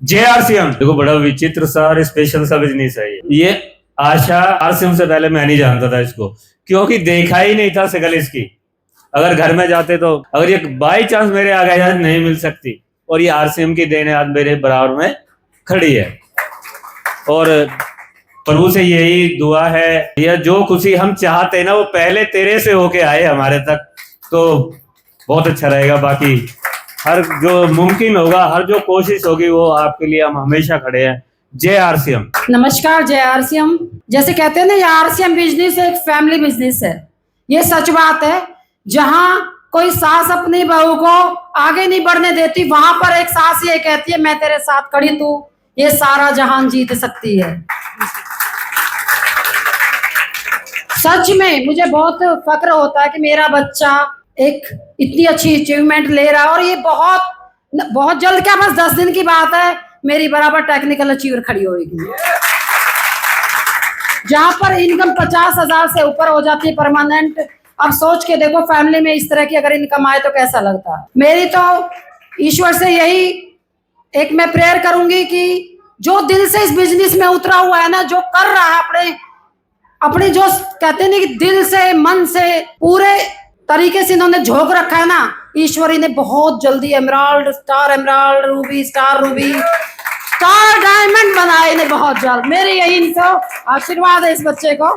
JRCM देखो बड़ा विचित्र सा और स्पेशल सा बिजनेस है ये आशा आरसीएम से पहले मैं नहीं जानता था इसको, क्योंकि देखा ही नहीं था शकल इसकी। अगर घर में जाते तो अगर ये बाई चांस मेरे आ गए आज नहीं मिल सकती, और ये आरसीएम की देन आज मेरे बराबर में खड़ी है। और प्रभु से यही दुआ है, यह जो खुशी हम चाहते हैं ना वो पहले तेरे से होके आए हमारे तक, तो बहुत अच्छा रहेगा। बाकी हर जो मुमकिन होगा, हर जो कोशिश होगी वो आपके लिए हम हमेशा खड़े हैं। JRCM। नमस्कार। JRCM जैसे कहते हैं ना, ये आरसीएम बिजनेस एक फैमिली बिजनेस है। ये सच बात है। जहां कोई सास अपनी बहू को आगे नहीं बढ़ने देती, वहां पर एक सास ये कहती है मैं तेरे साथ खड़ी, तू ये सारा जहान जीत सकती है। सच में मुझे बहुत फक्र होता है कि मेरा बच्चा एक इतनी अच्छी अचीवमेंट ले रहा है, और ये बहुत जल्द, क्या बस 10 दिन की बात है, मेरी बराबर टेक्निकल अचीवर खड़ी होगी। जहां पर इनकम 50,000 से ऊपर हो जाती है परमानेंट। अब सोच के देखो, फैमिली में इस तरह की अगर इनकम आए तो कैसा लगता है। मेरी तो ईश्वर से यही एक मैं प्रेयर करूंगी कि जो दिल से इस बिजनेस में उतरा हुआ है ना, जो कर रहा है अपने जो कहते हैं कि दिल से मन से पूरे तरीके से इन्होंने झोंक रखा है ना, ईश्वरी ने बहुत जल्दी emerald, star emerald, Ruby, star Ruby, star diamond बनाए इन्हें बहुत जल्द। मेरे यही इनको आशीर्वाद है इस बच्चे को।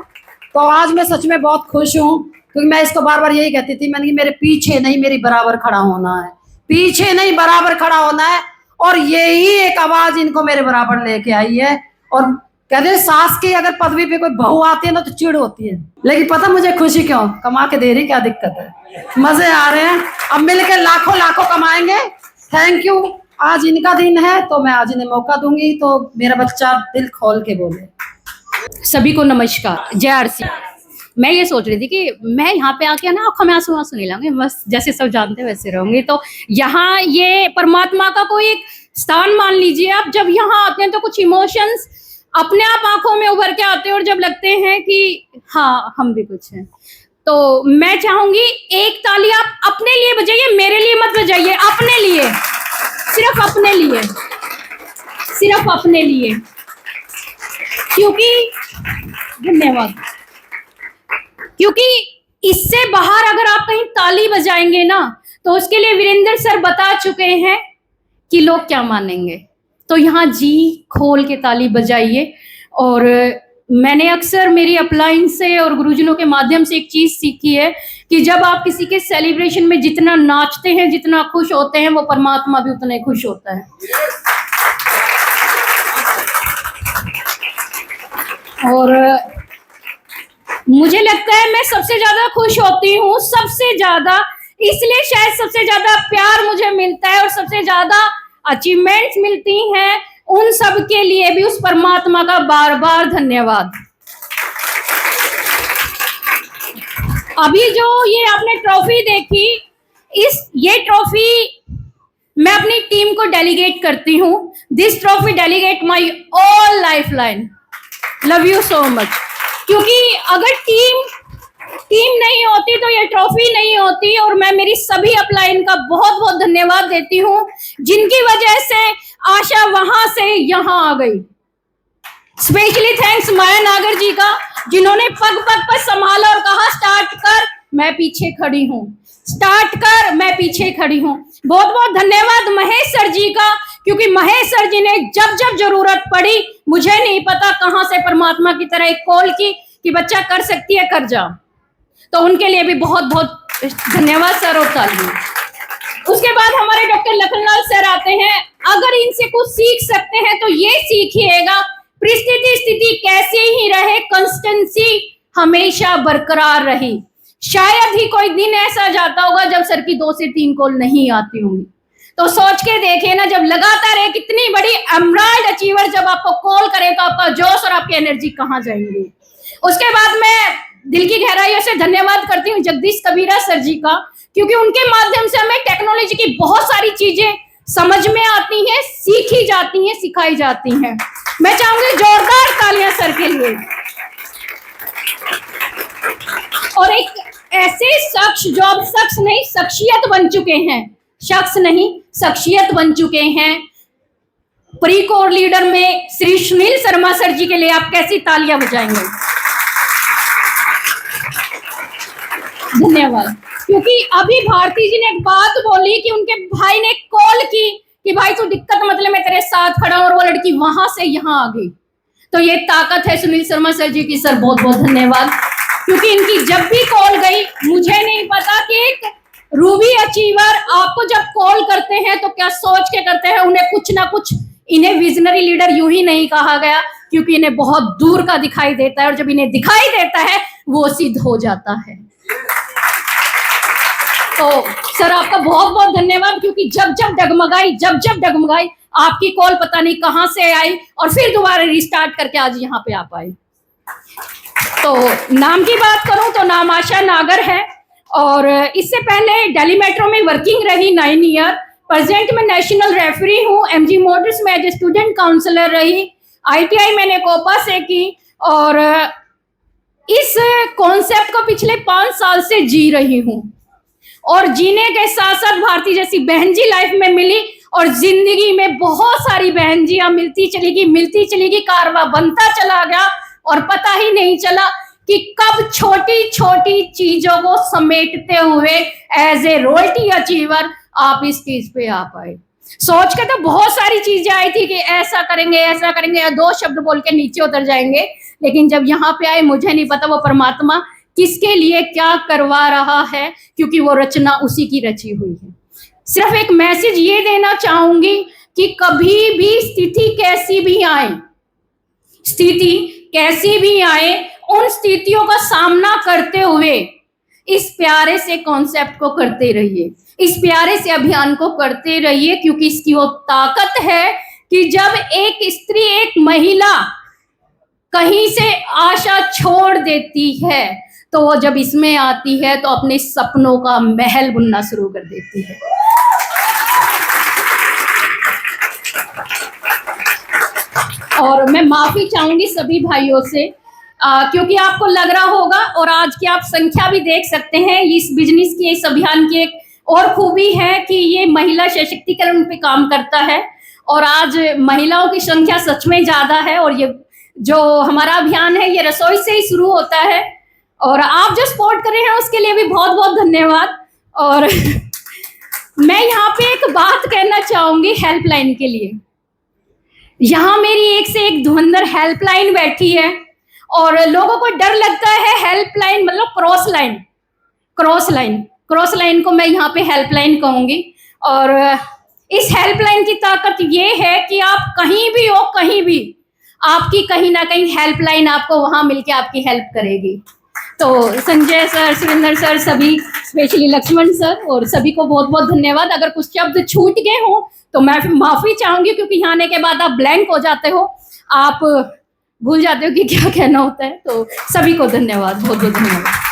तो आज मैं सच में बहुत खुश हूँ, क्योंकि मैं इसको बार बार यही कहती थी, मैंने कि मेरे पीछे नहीं, मेरी बराबर खड़ा होना है, पीछे नहीं बराबर खड़ा होना है। और यही एक आवाज इनको मेरे बराबर लेके आई है। और कहते हैं सास की अगर पदवी पे कोई बहू आती है ना तो चिढ़ होती है, लेकिन पता मुझे खुशी क्यों, कमा के दे रही, क्या दिक्कत है, मजे आ रहे हैं। अब मिलकर लाखों लाखों कमाएंगे। Thank you. आज इनका दिन है तो मैं आज इन्हें मौका दूंगी, तो मेरा बच्चा दिल खोल के बोले। सभी को नमस्कार। JRCM। मैं ये सोच रही थी कि मैं यहाँ पे आके ना आँखों में आंसू नहीं लाऊंगी, बस जैसे सब जानते हैं वैसे रहूंगी। तो यहाँ ये परमात्मा का कोई एक स्थान मान लीजिए आप। जब यहाँ आते हैं तो कुछ इमोशंस अपने आप आंखों में उभर के आते हैं, और जब लगते हैं कि हाँ हम भी कुछ हैं। तो मैं चाहूंगी एक ताली आप अपने लिए बजाइए, मेरे लिए मत बजाइए, अपने लिए, सिर्फ अपने लिए, सिर्फ अपने लिए। क्योंकि धन्यवाद, क्योंकि इससे बाहर अगर आप कहीं ताली बजाएंगे ना, तो उसके लिए वीरेंद्र सर बता चुके हैं कि लोग क्या मानेंगे। तो यहाँ जी खोल के ताली बजाइए। और मैंने अक्सर मेरी अपलाइन से और गुरुजनों के माध्यम से एक चीज सीखी है कि जब आप किसी के सेलिब्रेशन में जितना नाचते हैं, जितना खुश होते हैं, वो परमात्मा भी उतना ही खुश होता है। और मुझे लगता है मैं सबसे ज्यादा खुश होती हूँ, सबसे ज्यादा, इसलिए शायद सबसे ज्यादा प्यार मुझे मिलता है और सबसे ज्यादा अचीवमेंट्स मिलती हैं। उन सब के लिए भी उस परमात्मा का बार बार धन्यवाद। अभी जो ये आपने ट्रॉफी देखी, ये ट्रॉफी मैं अपनी टीम को डेलीगेट करती हूँ। This trophy delegate my all life line. Love you so much. क्योंकि अगर टीम नहीं होती तो ये ट्रॉफी नहीं होती। और मैं मेरी सभी अपलाइन का बहुत बहुत धन्यवाद देती हूँ, जिनकी वजह से आशा वहां से यहाँ आ गई। स्पेशली थैंक्स माया नागर जी का, जिन्होंने पग पग पर संभाला और कहा स्टार्ट कर, मैं पीछे खड़ी हूँ, स्टार्ट कर, मैं पीछे खड़ी हूँ। बहुत बहुत धन्यवाद महेश सर जी का, क्योंकि महेश सर जी ने जब जब जरूरत पड़ी, मुझे नहीं पता कहां से परमात्मा की तरह एक कॉल की कि बच्चा कर सकती है, कर जा। तो उनके लिए भी बहुत बहुत धन्यवाद सर और ताली। उसके बाद हमारे डॉक्टर लखनलाल सर आते हैं। अगर इनसे कुछ सीख सकते हैं तो ये सीखिएगा, परिस्थिति स्थिति कैसे ही रहे, कंसिस्टेंसी हमेशा बरकरार रही। शायद ही कोई दिन ऐसा जाता होगा जब सर की 2 से 3 कॉल नहीं आती होंगी। तो सोच के देखिए ना, जब लगातार एक इतनी बड़ी एमराल्ड अचीवर जब आपको कॉल करे तो आपका जोश और आपकी एनर्जी कहाँ जाएंगी। उसके बाद मैं दिल की गहराइयों से धन्यवाद करती हूँ जगदीश कबीरा सर जी का, क्योंकि उनके माध्यम से हमें टेक्नोलॉजी की बहुत सारी चीजें समझ में आती हैं, सीखी जाती हैं, सिखाई जाती हैं। मैं चाहूंगी जोरदार तालियां सर के लिए। और एक ऐसे शख्स जो अब शख्स नहीं शख्सियत बन चुके हैं, शख्स नहीं शख्सियत बन चुके हैं, प्री कोर लीडर में श्री सुनील शर्मा सर जी के लिए आप कैसी तालियां बजाएंगे। धन्यवाद। क्योंकि अभी भारती जी ने एक बात बोली कि उनके भाई ने कॉल की कि भाई तू दिक्कत मतलब मैं तेरे साथ खड़ा हूं, और वो लड़की वहां से यहां आ गई। तो ये ताकत है सुनील शर्मा सर जी की। सर बहुत बहुत धन्यवाद। क्योंकि इनकी जब भी कॉल गई, मुझे नहीं पता कि एक रूबी अचीवर आपको जब कॉल करते हैं तो क्या सोच के करते हैं। उन्हें कुछ ना कुछ, इन्हें विजनरी लीडर यूं ही नहीं कहा गया, क्योंकि इन्हें बहुत दूर का दिखाई देता है, और जब इन्हें दिखाई देता है वो सिद्ध हो जाता है। तो सर आपका बहुत बहुत धन्यवाद। क्योंकि जब जब डगमगाई आपकी कॉल पता नहीं कहां से आई, और फिर दोबारा रिस्टार्ट करके आज यहाँ पे आप आए। तो नाम की बात करूं तो नाम आशा नागर है, और इससे पहले दिल्ली मेट्रो में वर्किंग रही 9 ईयर। प्रेजेंट में नेशनल रेफरी हूँ। एमजी मोटर्स में एज स्टूडेंट काउंसलर रही। ITI मैंने कोपा से की, और इस कॉन्सेप्ट को पिछले 5 साल से जी रही हूँ। और जीने के साथ साथ भारती जैसी बहन जी लाइफ में मिली, और जिंदगी में बहुत सारी बहन जियां मिलती चली गई, कारवा बनता चला गया, और पता ही नहीं चला कि कब छोटी छोटी चीजों को समेटते हुए एज ए रॉयल्टी अचीवर आप इस चीज पे आ पाए। सोच के तो बहुत सारी चीजें आई थी कि ऐसा करेंगे या 2 शब्द बोल के नीचे उतर जाएंगे, लेकिन जब यहाँ पे आए मुझे नहीं पता वो परमात्मा किसके लिए क्या करवा रहा है, क्योंकि वो रचना उसी की रची हुई है। सिर्फ एक मैसेज ये देना चाहूंगी कि कभी भी स्थिति कैसी भी आए, उन स्थितियों का सामना करते हुए इस प्यारे से कॉन्सेप्ट को करते रहिए, इस प्यारे से अभियान को करते रहिए। क्योंकि इसकी वो ताकत है कि जब एक स्त्री, एक महिला कहीं से आशा छोड़ देती है, तो वो जब इसमें आती है तो अपने सपनों का महल बुनना शुरू कर देती है। और मैं माफी चाहूंगी सभी भाइयों से, क्योंकि आपको लग रहा होगा, और आज की आप संख्या भी देख सकते हैं, इस बिजनेस की, इस अभियान की एक और खूबी है कि ये महिला सशक्तिकरण पे काम करता है। और आज महिलाओं की संख्या सच में ज्यादा है, और ये जो हमारा अभियान है ये रसोई से ही शुरू होता है, और आप जो सपोर्ट कर रहे हैं उसके लिए भी बहुत बहुत धन्यवाद। और मैं यहाँ पे एक बात कहना चाहूंगी हेल्पलाइन के लिए। यहाँ मेरी एक से एक धुरंधर हेल्पलाइन बैठी है, और लोगों को डर लगता है हेल्पलाइन मतलब क्रॉस लाइन को मैं यहाँ पे हेल्पलाइन कहूंगी। और इस हेल्पलाइन की ताकत ये है कि आप कहीं भी हो, कहीं भी आपकी कहीं ना कहीं हेल्पलाइन आपको वहां मिलके आपकी हेल्प करेगी। तो संजय सर, सुरेंद्र सर, सभी, स्पेशली लक्ष्मण सर, और सभी को बहुत बहुत धन्यवाद। अगर कुछ शब्द छूट गए हो तो मैं माफी चाहूंगी, क्योंकि यहाँ आने के बाद आप ब्लैंक हो जाते हो, आप भूल जाते हो कि क्या कहना होता है। तो सभी को धन्यवाद, बहुत बहुत धन्यवाद।